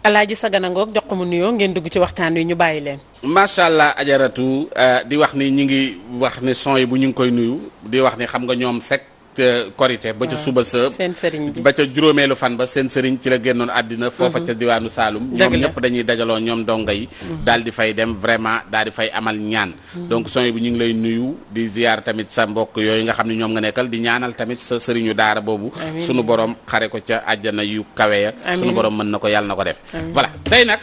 Alaaji Sagana ngoog jox ko mu nuyoo ngeen dugg ci waxtaan wi ñu bàyyi leen. macha allah ajaratu di wax ni ñi ngi wax ni son yi bu ñu ngi koy nuyu di wax ni xam nga ñoom sek korité ba ca suba sa seen sëriñ bi ba ca juróomeelu fan ba seen sëriñ ci la génnoon àddina foofa ca diwaanu Saalum ñoom ñëpp dañuy dajaloo ñoom donga yi daal di fay dem vraiment daal di fay amal ñaan donc son yi bu ñu ngi lay nuyu di ziar tamit sa mbokk yooyu nga xam ne ñoom nga nekkal di ñaanal tamit sa sëriñu daara boobu sunu borom xare ko ca àjjana yu kawe ya sunu borom mën na ko yàlla na ko def voilà tey nag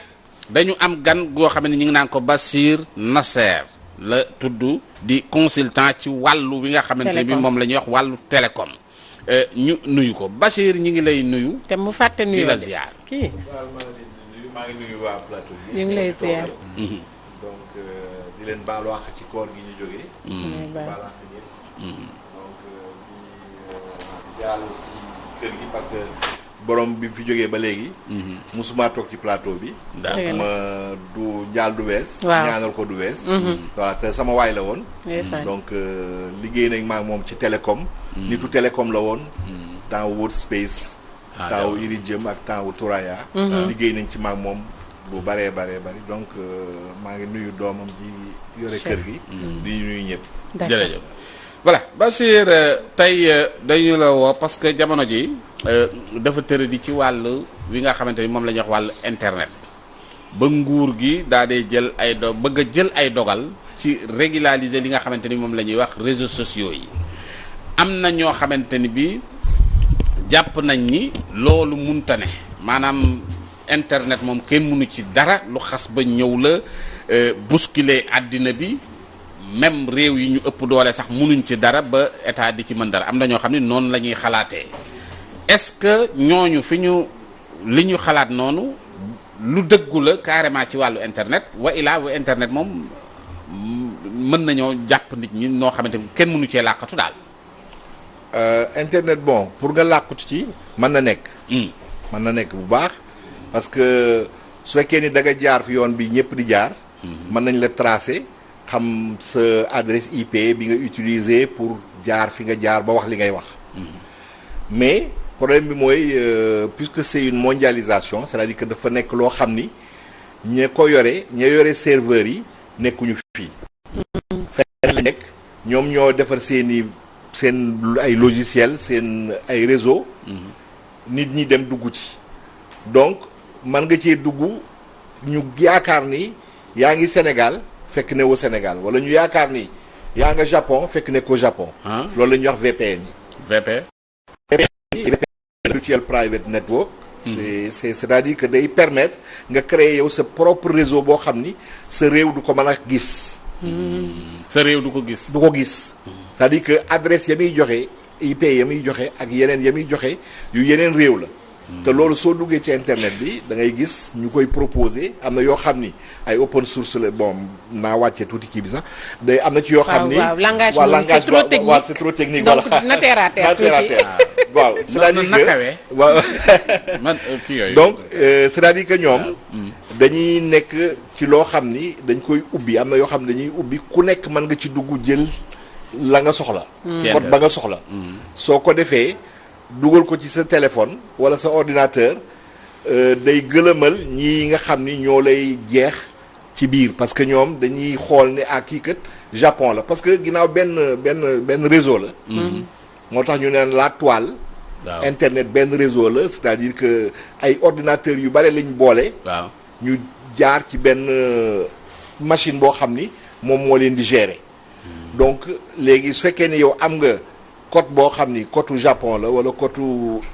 dañu am gan goo xam ne ñu ngi naan ko Bachir Nasser la tudd di consultant ci wàllu bi nga xamante bi moom la ñuy wax wàllu télécom ñu nuyu ko Bachir ñi ngi lay nuyu te mu fàtte nuyu la ziar kii maa ngi nuyu waa plateau bi ñu ngi lay ziar donc di leen baalu àq ci koor gi ñu jógee baalu àq ñëpp donc di jàll si kër gi parce que borom bi fi jógee ba léegi musuma toog ci plateau bi ma du jaal du wees ñaanal ko du wees voilà te sama waay la woon donc liggéey nañ maag moom ci télécom nitu télécom la woon temps World Space temps wu Iridium ak temps wu Touraya liggéey nañ ci maag moom bu bëree bari donc maa ngi nuyu doomam ji yore kër gi di nuyu ñëpp jërëjëf voilà Bachir tey dañu la woo parce que jamono ji dafa tëra di ci wàll wi nga xamante ni moom la ñuy wax wàllu internet ba nguur gi daa dee jël ay bëgg a jël ay dogal ci régulariser li nga xamante ni moom la ñuy wax réseaux sociaux yi am na ñoo xamante ni bi jàpp nañ ni loolu munta ne maanaam internet moom kenn mënu ci dara lu xas ba ñëw la bousculer àddina bi même réew yi ñu ëpp doole sax mënuñ ci dara ba état di ci mën dara am na ñoo xam ne noonu la ñuy xalaatee est-ce que ñooñu li ñu xalaat noonu lu dëggu la carrément ci wàllu internet wa ilaa wa internet moom mën nañoo jàpp nit ñi noo xamante ni kenn mënu cee làqatu daal. internet bon pour nga làqatu ci mën na nekk. mën na nekk bu baax parce que su fekkee ni da nga jaar fi yoon bi ñëpp di jaar. mën nañ la tracer xam sa adresse IP bi nga utiliser pour jaar fi nga jaar ba wax li ngay wax. mais problème bi mooy puisque c'est une mondialisation c'est-à-dire que dafa nekk loo xam ni ña ko yore ña yore serveurs yi nekkuñu fii. feneen la nekk ñoom ñoo defar seen ay logiciel seen ay réseau nit ñi dem dugg ci donc man nga cee dugg ñu yaakaar ni yaa ngi Sénégal fekk ne woo Sénégal wala ñu yaakaar ni yaa nga Japon fekk ne ko Japon. loolu la ñuy wax VPN yi. VPN. Virtual Private Network. c'est-à-dire que day permettre nga créer yow sa propre réseau boo xam ni sa réew du ko mën a gis. sa réew du ko gis. du ko gis. c'est-à-dire que adresse ya muy joxe IP ya muy joxe ak yeneen ya muy joxe yu yeneen réew la. te loolu soo duggee ci internet bi da ngay gis ñu koy proposer am na yoo xam ni ay open source la bon naa wàccee tuuti kii bi sax day am na ci yoo xam ni langage c'est trop technique voilà donc na terre à terre tuuti waaw c'est-à-dire que waaw donc c'est-à-dire que ñoom dañuy nekk ci loo xam ni dañ koy ubbi am na yoo xam ne dañuy ubbi ku nekk mën nga ci dugg jël la nga soxla code ba nga soxla soo ko defee dugal ko ci sa téléphone wala sa ordinateur day gëlëmal ñi nga xam ni ñoo lay jeex ci biir parce que ñoom dañuy xool ne ak kii kat Japon la parce que ginnaaw benn réseau la moo tax ñu neen la toile internet benn réseau la c'est-à-dire que ay ordinateurs yu bare lañ boole ñu jaar ci benn machine boo xam ni moom moo leen di gérer donc léegi su fekkee ni yow am nga côte boo xam ni côte Japon la wala côte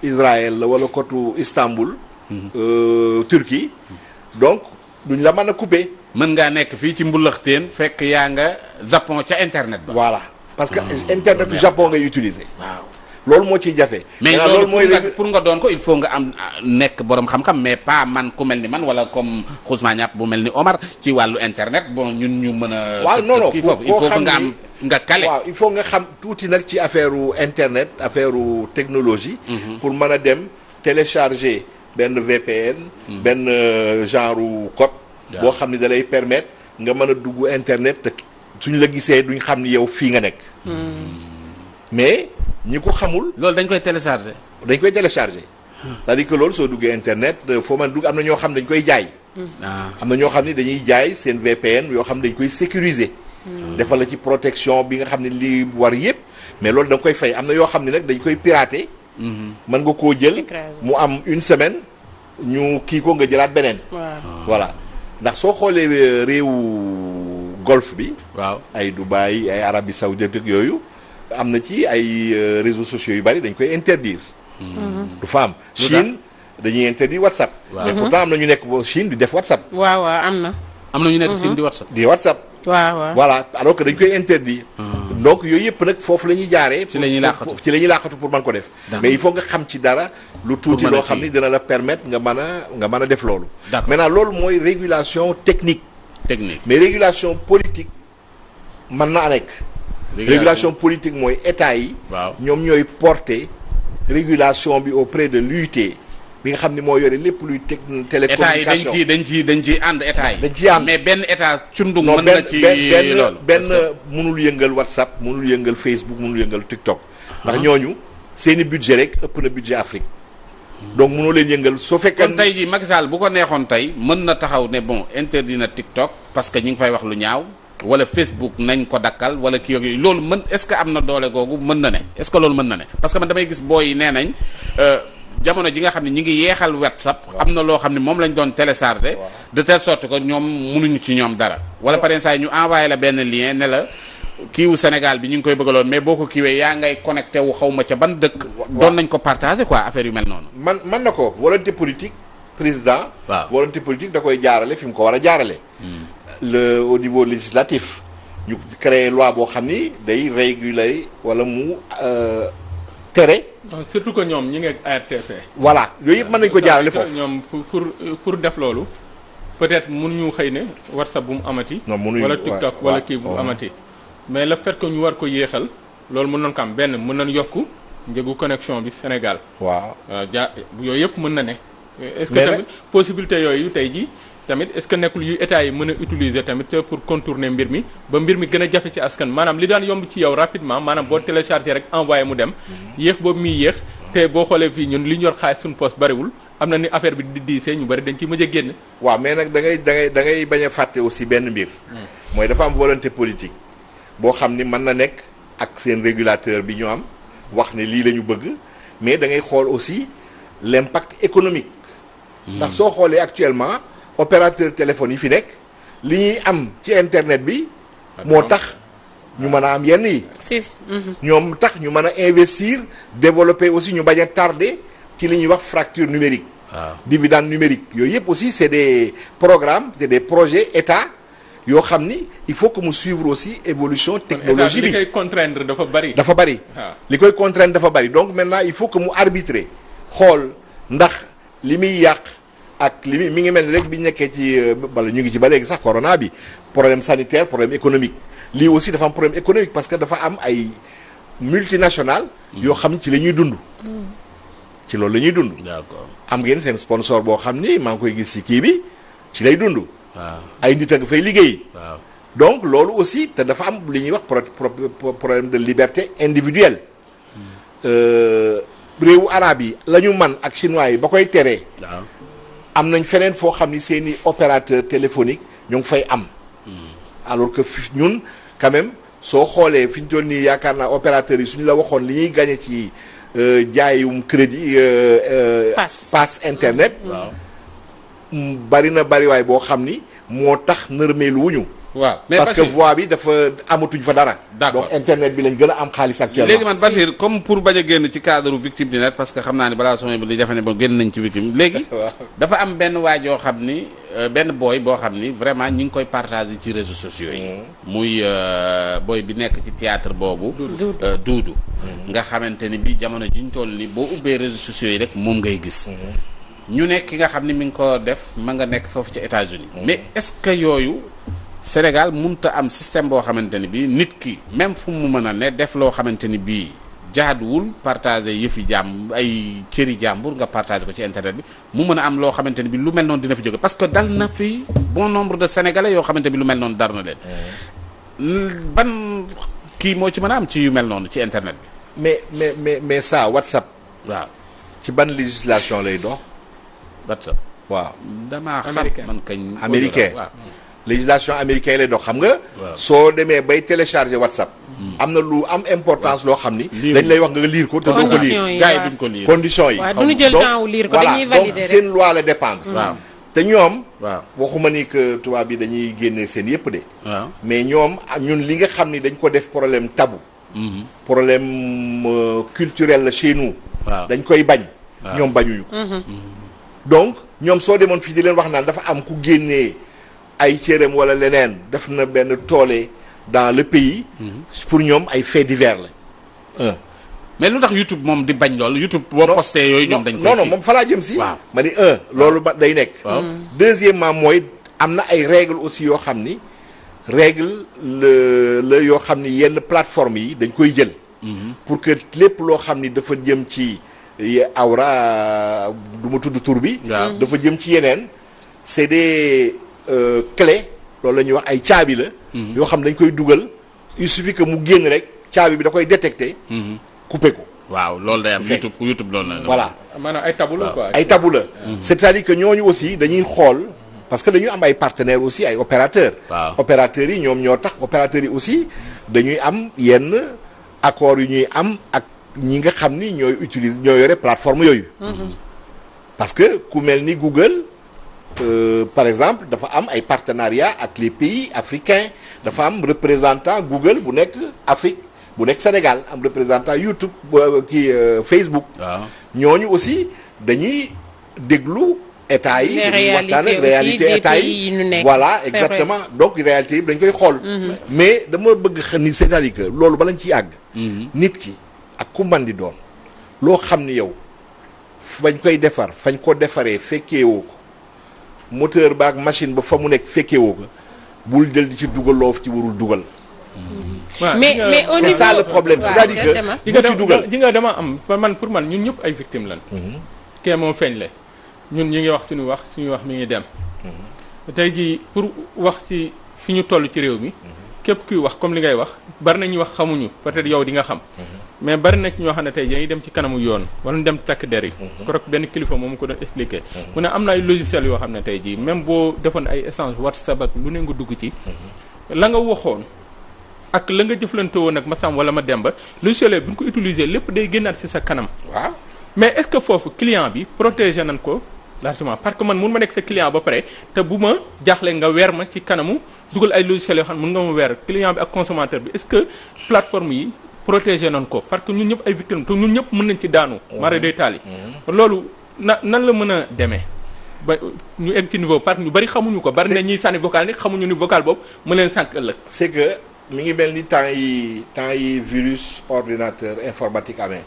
Israël la wala côte Istanbul Turquie donc duñ la mën a couper. mën ngaa nekk fii ci mbulaxteen fekk yaa nga Japon ca internet ba. voilà parce que internet du Japon ngay utiliser. waaw loolu moo ciy jafe. mais loolu mooy pour nga doon ko il faut nga am nekk borom xam-xam mais pas man ku mel ni man wala comme Ousmane Niapp bu mel ni Omar ci wàllu internet bon ñun ñu mën a. waaw non non il faut que nga am nga kale. waaw il faut nga xam tuuti nag ci affaire internet affaire technologie. pour mën a dem télécharger benn VPN. benn genre code. boo xam ni da lay permettre nga mën a dugg internet te suñ la gisee duñ xam ni yow fii nga nekk. mais ñi ko xamul. loolu dañ koy télécharger. dañ koy télécharger. c'est-à-dire que loolu soo duggee internet foo man dugg am na ñoo xam dañ koy jaay. am na ñoo xam ne dañuy jaay seen VPN yoo xam ne dañ koy sécuriser. defal la ci protection bi nga xam ne li war yépp mais loolu da nga koy fay am na yoo xam ne nag dañ koy pirater. mën nga koo jël mu am une semaine ñu kii ko nga jëlaat beneen. voilà ndax soo xoolee réewu golfe bi. waaw ay Dubaï ay Arabie Saoudite ak yooyu am na ci ay réseaux sociaux yu bari dañ koy interdire. du fa am Chine dañuy interdire WhatsApp. mais pourtant am na ñu nekk ba Chine di def WhatsApp. waaw am na. am na ñu nekk Chine di WhatsApp. di WhatsApp. waaw voilà alors que dañ koy interdire. donc yooyu yëpp nag foofu la ñuy jaaree. ci la ñuy làqatu ci la ñuy làqatu pour mën ko def. mais il faut nga xam ci dara. lu tuuti loo xam ni dina la permettre nga mën a def loolu. maintenant loolu mooy régulation technique. mais régulation politique mën na nekk. régulation politique mooy état yi. ñoom ñooy porter régulation bi auprès de l'UIT bi nga xam ne moo yore lépp luy télécommunication. état yi dañ ciy ànd état yi. dañ ciy ànd mais benn état cundum mën na ci loolu benn mënul yëngal WhatsApp mënul yëngal Facebook mënul yëngal TikTok. ndax ñooñu seeni budget rek ëpp na budget Afrique. donc mënoo leen yëngal soo fekkee. kon tey jii Macky Sall bu ko neexoon tey mën na taxaw ne bon interdit na TikTok parce que ñi ngi fay wax lu ñaaw wala Facebook nañ ko dakkal wala kii yooyu loolu est-ce que am na doole googu mën na ne est-ce que loolu mën na ne parce que man damay gis booy yi nee nañ jamono ji nga xam ne ñi ngi yeexal WhatsApp. am na loo xam ne moom lañ doon télécharger. de telle sorte que ñoom mënuñu ci ñoom dara. wala par exemple ñu envoyé la benn lien ne la kiiwu Sénégal bi ñu ngi koy bëggaloon mais boo ko kiiwee yaa ngay connecté wu xaw ma ca ban dëkk. doon nañ ko partager quoi affaire yu mel noonu. man na ko volonté politique président. volonté politique da koy jaarale fi mu ko war a jaarale. au niveau législatif ñu créer loi boo xam ni day réguler wala mu tere. surtout que ñoom ñi ngi ak ARTP. voilà yooyu yëpp mën nañu ko jaarale foofu. ñoom pour def loolu peut-être mënuñu xëy ne WhatsApp bu mu amati. wala TikTok wala kii bu mu amati. mais le fait que ñu war ko yéexal loolu mën nañu ko am benn mën nañu yokk njëgu connexion bi Sénégal. waaw yooyu yëpp mën na ne. est-ce que tamit possibilité yooyu tey jii tamit est-ce que nekkul yu état yi mën a utiliser tamit pour contourner mbir mi ba mbir mi gën a jafe ci askan maanaam li daan yomb ci yow rapidement maanaam boo télécharger rek envoyé mu dem. yéex boobu muy yéex te boo xoolee fii ñun li ñu yor xaalis suñu poste bariwul am na ni affaire bi di diisee ñu bari dañ ciy mën a génn. waaw mais nag da ngay bañ a fàtte aussi benn mbir. mooy dafa am volonté politique boo xam ni mën na nekk ak seen régulateur bi ñu am wax ne lii la ñu bëgg mais da ngay xool aussi l'impact économique. ndax soo xoolee actuellement opérateur téléphone yi fi nekk li ñuy am ci internet bi moo tax ñu mën a am yenn yi. ñoom tax ñu mën a investir développer aussi ñu bañ a tardé ci li ñuy wax fracture numérique. dividende numérique yooyu yëpp aussi c'est des programmes c'est des projets état yoo xam ni il faut que mu suivre aussi évolution technologie bi li koy contraindre dafa bari. dafa bari li koy contraindre dafa bari donc maintenant il faut que mu arbitrer xool ndax li muy yàq ak li mi ngi mel ni rek bi ñu nekkee ci bala ñu ngi ci ba léegi sax corona bi problème sanitaire problème économique lii aussi dafa am problème économique parce que dafa am ay multinationales yoo xam ni ci la ñuy dund. ci loolu la ñuy dund. d'accord am ngeen seen sponsor boo xam ni maa ngi koy gis ci kii bi ci lay dund. waaw ay nit a nga fay liggéey. waaw donc loolu aussi te dafa am li ñuy wax problème de liberté individuelle. réewu arabe yi la ñu man ak chinois yi ba koy teree. am nañ feneen foo xam ni seeni opérateur téléphonique ñu ngi fay am. alors que ñun quand même soo xoolee fi ñu toll nii yaakaar naa opérateurs yi suñu la waxoon li ñuy gagné ci jaayum crédit. pass internet. bari na bariwaay boo xam ni moo tax nërmeelu wuñu. waaw mais parce que voix bi dafa amatuñ fa dara. d'accord donc internet bi lañ gën a am xaalis actuellement. léegi man Bachir comme pour bañ a génn ci cadre victime di net parce que xam naa ne balaa sommet bi li defe ne ba génn nañ ci victime léegi. dafa am benn waay yoo xam ni benn booy boo xam ni vraiment ñi ngi koy partager ci réseaux sociaux yi. muy booy bi nekk ci théâtre boobu. Duudu nga xamante ni bi jamono ji ñu toll ni boo ubbee réseaux sociaux yi rek moom ngay gis. ñu nekk ki nga xam ni mi ngi ko def ma nga nekk foofu ci États-Unis mais est-ce que yooyu. Sénégal mënut a am système boo xamante ni bii nit ki même fu mu mën a ne def loo xamante ni bii jaaduwul partager yëfi jàmm ay cëri jàmbur nga partager ko ci internet bi mu mën a am loo xamante ni bii lu mel noonu dina fi jóge parce que dal na fi bon nombre de sénégalais yoo xamante bi lu mel noonu dar na leen. ban kii moo ci mën a am ci yu mel noonu ci internet bi. mais ça WhatsApp. waaw ci ban législation lay dox. WhatsApp waaw damaa xam man kañ. américain waaw. législation américaine lay dox xam nga. waaw. soo demee bay télécharger WhatsApp. am na lu am importance loo xam ni. dañ lay wax nga lire ko te doo ko lire. gars yi duñ ko lire. conditions yi. waaw duñu jël temps wu lire ko dañuy voilà valider donc rek. seen loi la dépendre. waaw te ñoom. waaw waxuma ni que tubaab bi dañuy génne seen yëpp de. waaw. mais ñoom ñun li nga xam ni dañ ko def problème tabou. problème culturel la chez nous. waaw. dañ koy bañ. waaw. ñoom bañuñu ko. donc ñoom soo demoon fii di leen wax naan dafa am ku génnee ay cëram wala leneen def na benn toole dans le pays. pour ñoom ay faits divers la. mais lu tax YouTube moom di bañ loolu YouTube boo posté yooyu ñoom dañ koy non moom fa laa jëm si. waaw. ma ni loolu ba day nekk. deuxièmement mooy am na ay règles aussi yoo xam ni règle la yoo xam ni yenn plateforme yi dañ koy jël. pour que lépp loo xam ni dafa jëm ci awra du ma tudd tur bi. waaw. dafa jëm ci yeneen c'est des clés loolu la ñuy wax ay caabi la. yoo xam dañ koy dugal il suffit que mu génn rek caabi bi da koy détecter. couper ko. waaw loolu day am YouTube loolu la. voilà maanaam ay tabu la quoi. ay tabu la. c'est-à-dire que ñooñu aussi dañuy xool parce que dañuy am ay partenaires aussi ay opérateurs. waaw. opérateurs yi ñoom ñoo tax opérateurs yi aussi dañuy am yenn accords yu ñuy am ak ñi nga xam ni ñooy utiliser ñoo yore plateforme yooyu. parce que ku mel ni Google par exemple dafa am ay partenariats ak les pays africains dafa am représentant Google bu nekk Afrique bu nekk Sénégal am représentant YouTube Facebook. waaw. ñooñu aussi dañuy déglu état yi. Les dañuy waxtaan ak réalités réalité aussi état des yi pays yi ñu nekk. voilà C'est exactement donc réalité yi dañ koy xool. mais dama bëgg xam ni c'est-à-dire que loolu balañ ciy àgg. nit ki ak ku man di doon loo xam ni yow fañ koy defar fañ ko defaree fekkeewoo ko moteur ba ak machine ba fa mu nekk fekkeewoo ko bul jël di ci dugal loo ci warul dugal. waaw, mais au c'est niveau ça le problème waaw, c'est-à-dire que exactement. bu ci dugal. ji nga dama am pour man ñun ñëpp ay victimes lan kee moom feeñ le ñun ñi ngi wax suñu wax mi ngi dem tey jii pour wax ci fi ñu toll ci réew mi képp kuy wax comme li ngay wax bari na ñuy wax xamuñu peut-être yow di nga xam mais bari na ci ñoo xam ne tey dañuy dem ci kanamu yoon wala ñu dem takk der yi korok benn kilifa moom ko doon expliqué mu ne am na ay logiciels yoo xam ne tey jii même boo defoon ay échange WhatsApp ak lu ne nga dugg ci la nga waxoon ak la nga jëflante woon ak Massam wala ma Demba logiciel bu ñu ko utiliser lépp day génnaat ci sa kanam waaw. mais est-ce que foofu client bi protégé nañ ko largement parce que man mun ma nekk sa client ba pare te bu ma jaaxle nga weer ma ci kanamu dugal ay logiciels yoo xam ne mun nga ma weer client bi ak consommateur bi est-ce que plateforme yi protégé nañ ko parce que ñun ñëpp ay victimes te ñun ñëpp mën nañ ci daanu. mara day taali. loolu nan la mën a demee ba ñu egg ci niveau parce que ñu bari xamuñu ko. bari na ñuy sànni vocal ni xamuñu ni vocal boobu mu leen sànq ëllëg. c'est que mi ngi mel ni temps yi virus ordinateur informatique amee.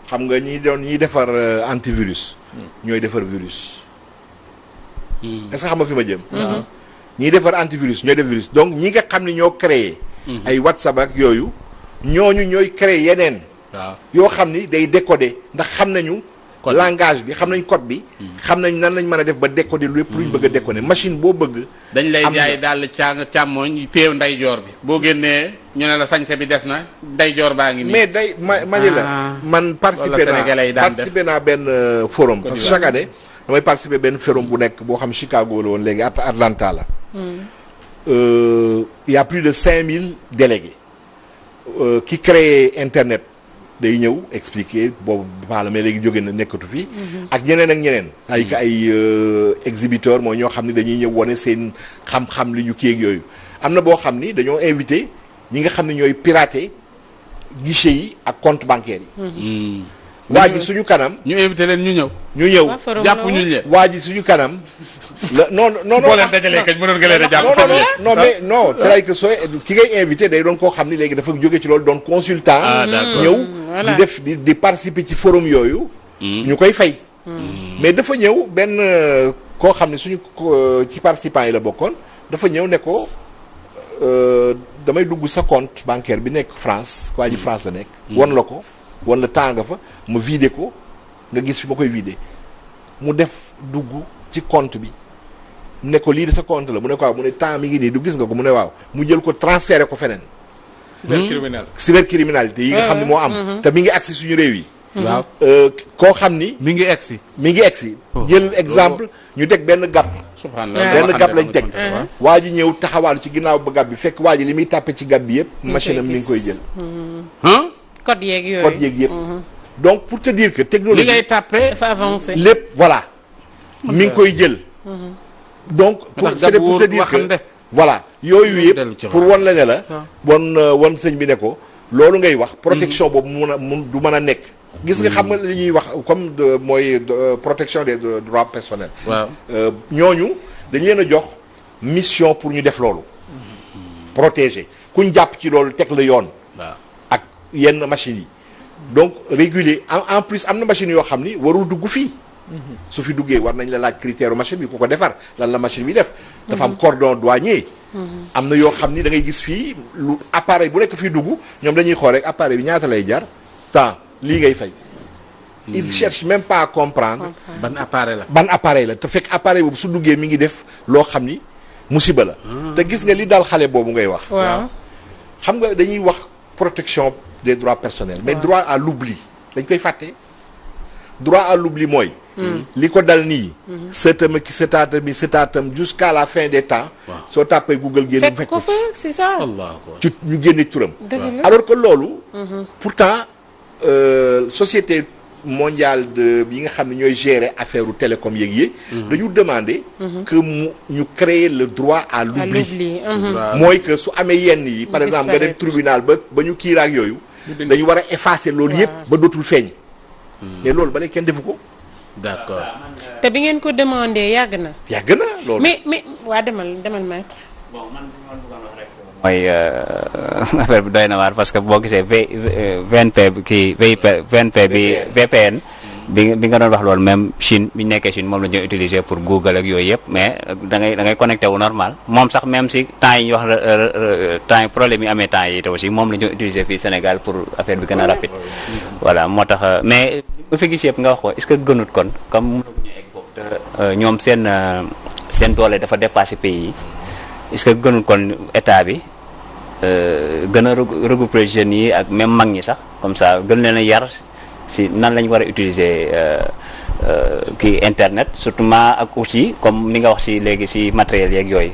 xam nga ñiy defar antivirus. ñooy defar virus. est-ce que xam nga fi ma jëm. ñiy defar antivirus ñooy def virus donc ñi nga xam ne ñoo créé. ay WhatsApp ak yooyu ñooñu ñooy créé yeneen. waaw. yoo xam ni day décoder ndax xam nañu. langage bi xam nañ code bi. xam nañ nan lañ mën a def ba décoder lépp luñ bëgg a décoder machine boo bëgg. dañ lay jaay daal càmmooñ téew ndeyjoor bi boo génnee ñu ne la sañse bi des na ndeyjoor baa ngi nii. mais ma ni la man participer naa benn forum parce que chaque année damay participer benn forum bu nekk boo xam Chicago la woon léegi Atlanta la. Il y a plus de 5000 délégués qui créent internet day ñëw expliquer boobu baala mais léegi jóge na nekkatu fi. ak ñeneen ak ñeneen. ay exhibiteurs mooy ñoo xam ne dañuy ñëw wane seen xam-xam li ñu kii ak yooyu. am na boo xam ni dañoo invité ñi nga xam ne ñooy pirater guichet yi ak compte bancaire yi. waa ji suñu kanam. ñu invité leen ñu ñëw. jàpp ñu leen. waa ji suñu kanam. non. boo leen dajalee kañ mënoon nga leen a jàpp. non c'est-à-dire que sooy ki ngay invité day doon koo xam ni léegi dafa jóge ci loolu doon consultant. ñëw di def di participer ci forum yooyu. ñu koy fay. mais dafa ñëw benn koo xam ne suñu ci participants yi la bokkoon dafa ñëw ne ko damay dugg sa compte bancaire bi nekk France waa ji France la nekk. won la ko won la temps nga fa ma vider ko nga gis fi ma koy vider mu def dugg ci compte bi. ne ko lii de sa compte la mu ne ko waaw mu ne temps mi ngi nii du gis nga ko mu ne waaw mu jël ko transféré ko feneen. cybercriminel. cybercriminalité yi nga xam ne moo am. te mi ngi agsi suñu réew yi. waaw koo xam ni. mi ngi egsi. jël exemple ñu teg benn gàpp. subhanallah benn gàpp lañ teg. waa ji ñëw taxawaalu ci ginnaaw ba gàpp bi fekk waa ji li muy tàppe ci gàpp bi yëpp. machine am mi ngi koy jël. code yeeg yooyu yëpp. donc pour te dire que technologie li ngay tàppe dafa avancé lépp voilà. mi ngi koy jël. donc c'est pour te dire que voilà yooyu yëpp pour wan la ne la. wan sëñ bi ne ko. loolu ngay wax protection boobu du mën a nekk. gis nga xam nga li ñuy wax comme mooy protection des droits personnels. waaw ñooñu dañ leen a jox mission pour ñu def loolu. protéger kuñ jàpp ci loolu teg la yoon. waaw ak yenn machines yi. donc réguler en plus am na machines yoo xam ni warul dugg fii. su fi duggee war nañ la laaj critère machine bi ku ko defar lan la machine bi def. dafa am cordon douanier. am na yoo xam ni da ngay gis fii lu appareil bu nekk fii dugg ñoom dañuy xool rek appareil bi ñaata lay jar temps lii ngay fay. il cherche même pas à comprendre. ban appareil la te fekk appareil boobu su duggee mi ngi def loo xam ni musiba la. te gis nga li dal xale boobu ngay wax. waaw xam nga dañuy wax protection des droits personnels. mais droit à l'oubli dañ koy fàtte. droit à l'oubli mooy. li ko dal nii. sëtama ki sëtaatam jusqu'à la fin des temps. soo tàppee Google génn fekk ko fa c'est ça. ci ñu génne turam. alors que loolu. pourtant société mondiale bi nga xam ne ñooy gérer affaire u télécom yeeg dañu demander. que ñu créer le droit à l'oubli. mooy que su amee yenn yi. par exemple nga dem tribunal ba ñu kiiraak yooyu. dañu war a effacer loolu yëpp ba dootul feeñ. mais loolu ba léegi kenn defu ko. d'accord. te bi ngeen ko demandé yàgg na loolu. mais waa demal maître. bon man mooy affaire bi doy na waar parce que boo gisee VNP bi VPN bi nga doon wax loolu même Chine bi ñu nekkee Chine moom la ñu utiliser pour Google ak yooyu yëpp mais da ngay connecté wu normal moom sax même si temps yi ñu wax temps yi problème yi amee temps yi te aussi moom la ñu utiliser fii Sénégal pour affaire bi gën a rapide. voilà moo tax mais bu fi gis yëpp nga wax ko est-ce que gënut kon comme mënaguñu egg foofu te ñoom seen doole dafa dépassé pays yi est-ce que gënut kon état bi gën a regrouper jeunes yi ak même mag ñi sax comme ça gën leen a yar si nan lañ war a utiliser kii internet surtout ak aussi comme ni nga wax si léegi si matériel yeeg yooyu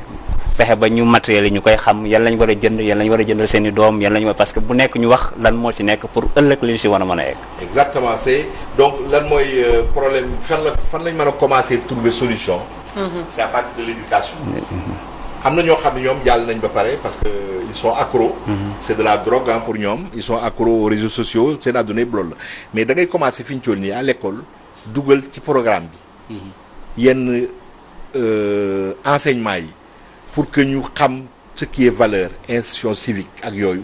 fexe ba ñu matériel yi ñu koy xam yan lañ war a jënd yan lañ war a jëndal seen i doom yan lañ war parce que bu nekk ñu wax lan moo ci nekk pour ëllëg li ñu si war a mën a egg. exactement c'est donc lan mooy problème fan lañ mën a commencer trouver solution. c'est à partir de l'éducation. am na ñoo xam ne ñoom jàll nañ ba pare parce que ils sont accros. c'est de la drogue pour ñoom ils sont accros aux réseaux sociaux seen adduna yëpp loolu la mais da ngay commencer fi ñu toll nii à l'école dugal ci programme bi. yenn enseignement yi pour que ñu xam ce qui est valeur institution civique ak yooyu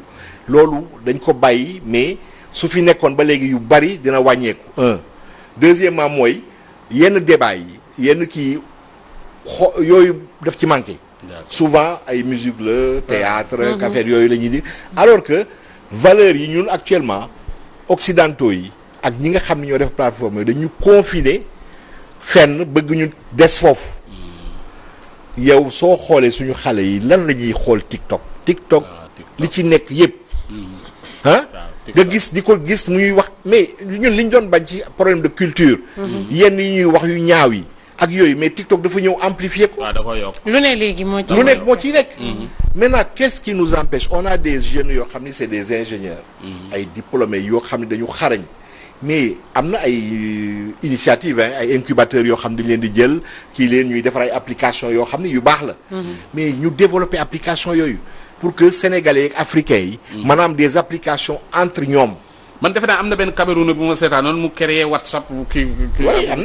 loolu dañ ko bàyyi mais su fi nekkoon ba léegi yu bari dina wàññeeku. deuxièmement mooy yenn débat yi yenn kii yooyu daf ci manqué. souvent ay musique la théâtre affaire yooyu la ñuy di alors que valeurs yi ñun actuellement occidentaux yi ak ñi nga xam ne ñoo def plateforme yi dañu confiner fenn bëgg ñu des foofu yow soo xoolee suñu xale yi lan la ñuy xool TikTok li ci nekk yëpp nga gis di ko gis muy wax mais ñun li ñu doon bañ ci problème de culture yenn yi ñuy wax yu ñaaw yi ak yooyu mais TikTok dafa ñëw amplifier ko. waaw da koy yokk. lu ne léegi moo ci. lu nekk moo ciy nekk. maintenant qu'est-ce qui nous empêche on a des jeunes yoo xam ni c'est des ingénieurs. ay diplômés yoo xam ne dañu xarañ. mais am na ay initiative ay incubateurs yoo xam ne dañu leen di jël kii leen ñuy defar ay applications yoo xam ne yu baax la. mais ñu développer application yooyu pour que sénégalais ak africains yi. maanaam des applications entre ñoom. man defe naa am na benn Cameroun bu ma seetaanoon mu créé WhatsApp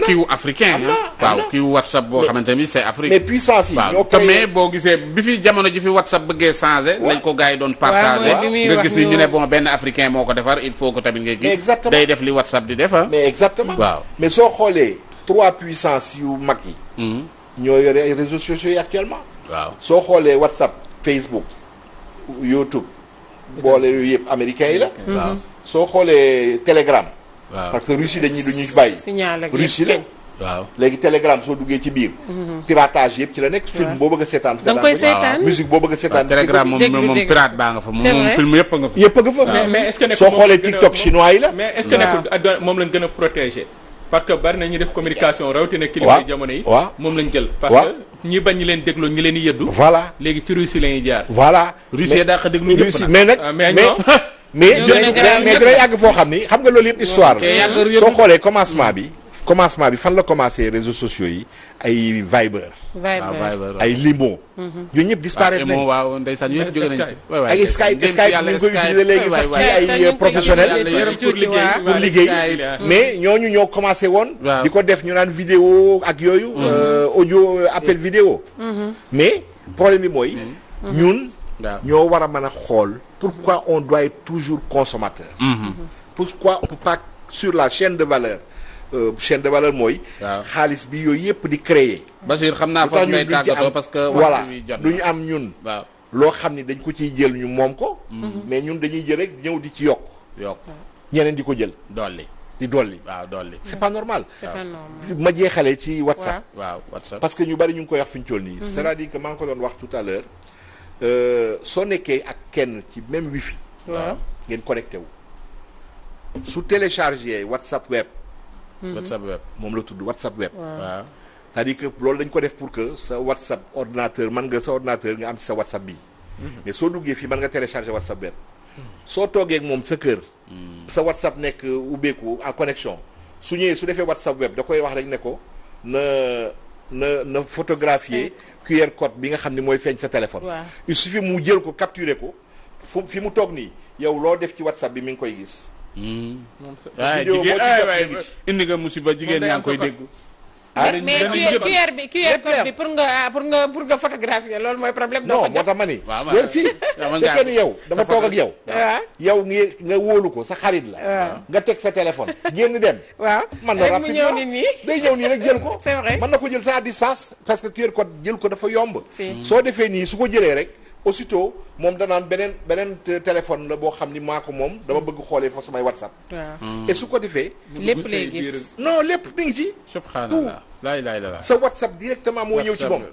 kiiwu africain waaw kiiwu WhatsApp boo xamante ni c'est africain mais puissance yi waaw te mais boo gisee bi fi jamono ji fi WhatsApp bëggee changer lañ ko gars yi doon partagé nga gis ni ñu ne bon benn africain moo ko defar il faut que tamit nga kii day def li WhatsApp di def mais exactement waaw mais soo xoolee 3 puissances yu mag yi ñoo yore ay réseaux sociaux yi actuellement waaw soo xoolee WhatsApp Facebook YouTube boole yooyu yëpp américains yi la soo xoolee Telegram. waaw parce que Russie dañuy duñu bàyyi. signal ak Russie la waaw léegi Telegram soo duggee ci biir. piratage yëpp ci la nekk. film boo bëgg a seetaan. da nga koy seetaan musique boo bëgg a seetaan. Telegram moom pirate baa nga fa. moom film yëpp a nga fa. yëpp a nga fa. mais est-ce que nekkul soo xoolee TikTok chinois yi la. mais est-ce que nekkul moom lañ gën a protéger. parce que bari na ñuy def communication rawatina kilifa jamono yi. moom lañ jël. parce que ñi bañ ñi leen dégloo ñi leen di yëddu. voilà léegi ci Russie la ñuy jaar. voilà Russie daa ko déglu ñëpp Russie mais nag mais dina yàgg foo xam ni xam nga loolu yëpp histoire la. soo xoolee commencement bi fan la commencé réseaux sociaux yi ay Viber. ay Limo. yooyu ñëpp disparaître nañ. waaw ndeysaan yooyu yëpp jóge nañ ci. ay Skype ñu koy utiliser léegi sax ci ay professionnels pour liggéey mais ñooñu ñoo commencé woon. di ko def ñu naan vidéo ak yooyu. audio appel vidéo. mais problème bi mooy. ñun ñoo war a mën a xool pourquoi on doit être toujours consommateur. pourquoi on peut pas sur la chaîne de valeur. chaîne de valeur mooy. xaalis bi yooyu yëpp di créer. Bachir xam naa foofu ngay tàggatoo parce que. voilà du ñu am ñun. loo xam ni dañ ko ciy jël ñu moom ko. mais ñun dañuy jël rek ñëw di ci yokk. ñeneen di ko jël. dolli. waaw dolli. c'est pas normal. c'est pas normal. ma jeexalee ci WhatsApp. waaw WhatsApp. parce que ñu bari ñu ngi koy wax fi ñu toll nii. c'est-à-dire que maa ngi ko doon wax tout à l'heure soo nekkee ak kenn ci même wifi. ngeen connecté wu. su téléchargé WhatsApp web. moom la tudd WhatsApp web. waaw c'est-à-dire que loolu dañ ko def pour que sa WhatsApp ordinateur mën nga sa ordinateur nga am ci sa WhatsApp bi mais soo duggee fii mën nga télécharger WhatsApp web. soo toogee ak moom sa kër. sa WhatsApp nekk ubbeeku en connexion su ñëwee su defee WhatsApp web da koy wax rek ne ko na photographier QR code bi nga xam ne mooy feeñ sa téléphone. il suffit mu jël ko capturer ko fi mu toog nii yow loo def ci WhatsApp bi mi ngi koy gis. waaye jigéen indi nga musiba jigéen ñaa ngi koy dégg. mais QR code bi pour nga photographier loolu mooy problème. non moo tax ma ni. loolu si c'est que ni yow dafa toog ak yow. yow nga wóolu ko sa xarit la. nga teg sa téléphone génn dem. man na rapidement day ñëw nii rek jël ko. c'est vrai mën na ko jël sa à distance parce que QR code jël ko dafa yomb. soo defee nii su ko jëlee rek. aussitôt moom danaan beneen téléphone la boo xam ni maa ko moom dama bëgg xoolee fa samay WhatsApp. et su ko defee. lépp lay gis non lépp mi ngi ci. subhanallah laay la sa WhatsApp directement moo ñëw ci moom.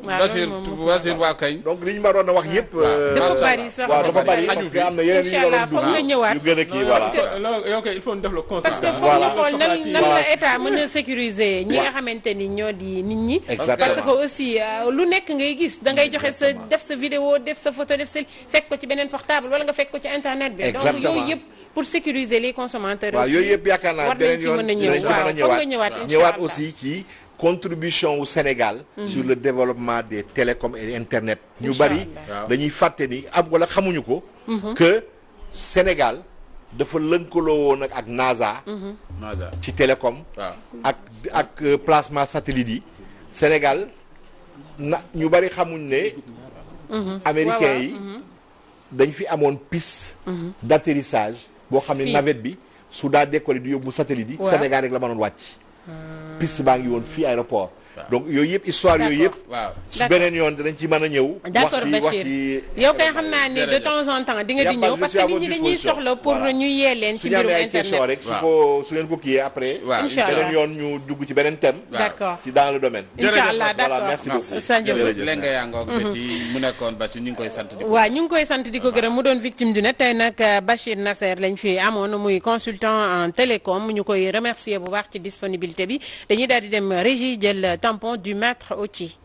Bachir waa kañ. donc li ñu ma doon a wax yëpp. dafa bari sax dafa bari parce que am na yeneen yu ñu foog nga ñëwaat yu gën a kii voilà. il faut ñu def le constat. parce que foog ñu xool nan la état mën a sécuriser ñi nga xamante ni ñoo di nit ñi. parce que aussi lu nekk ngay gis da ngay joxe sa def sa vidéo def sa photo def sa fekk ko ci beneen portable wala nga fekk ko ci internet bi. donc yooyu yëpp pour sécuriser les consommateurs. waaw yooyu yëpp yaakaar naa beneen yoon dinañ ci mën a ñëwaat aussi ci contribution au Sénégal sur le développement des télécoms et internet. ñu bari dañuy fàtte ni am wala xamuñu ko. que Sénégal dafa lënkaloo woon ak NASA. ci télécom. ak placement satellite yi. Sénégal ñu bari xamuñ ne. américains yi dañ fi amoon piste d'atterrissage boo xam ne navette bi su daa décoller di yóbbu satellite yi Sénégal rek la mënoon wàcc piste baa ngi woon fii aéroport donc yooyu yëpp histoire yooyu yëpp su beneen yoon dinañ ci mën a ñëw d'accord Bachir yow kay xam naa ne de temps en temps di nga di ñëw parce que nit ñi dañuy soxla pour ñu yee leen ci mbirum internet rek su ngeen ko kiiyee après beneen yoon ñu dugg ci beneen thème d'accord ci dans le domaine inchallah d'accord merci beaucoup leen nga yaa ngoog béti mu nekkoon Bachir ñu ngi koy sant di ko waaw ñu ngi koy sant di ko gërëm mu doon victime du net tey nag Bachir Nasser lañ fi amoon muy consultant en télécom ñu koy remercier bu baax ci disponibilité bi dañuy daal di dem régie jël tampon du maître Othie